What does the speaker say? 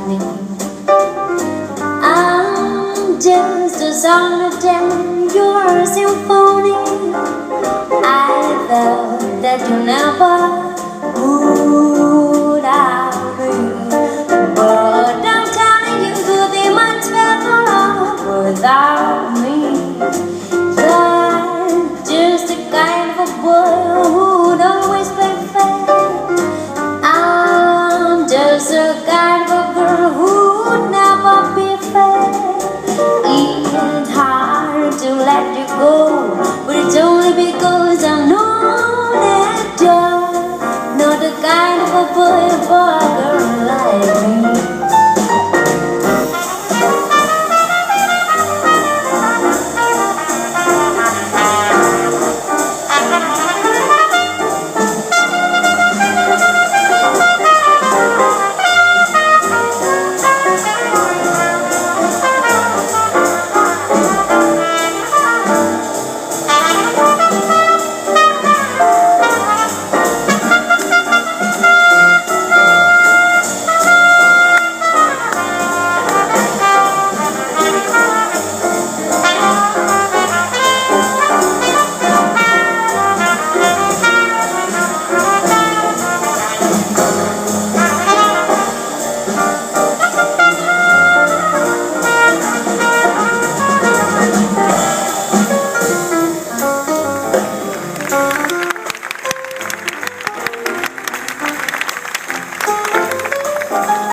me. I'm just a song to tell your symphony. I felt that you never would agree, but I'm telling you to be much better off without me. You're just the kind of a boy who'd always play fair. I'm just the kind of a girl who'd never be fair. It's hard to let you go.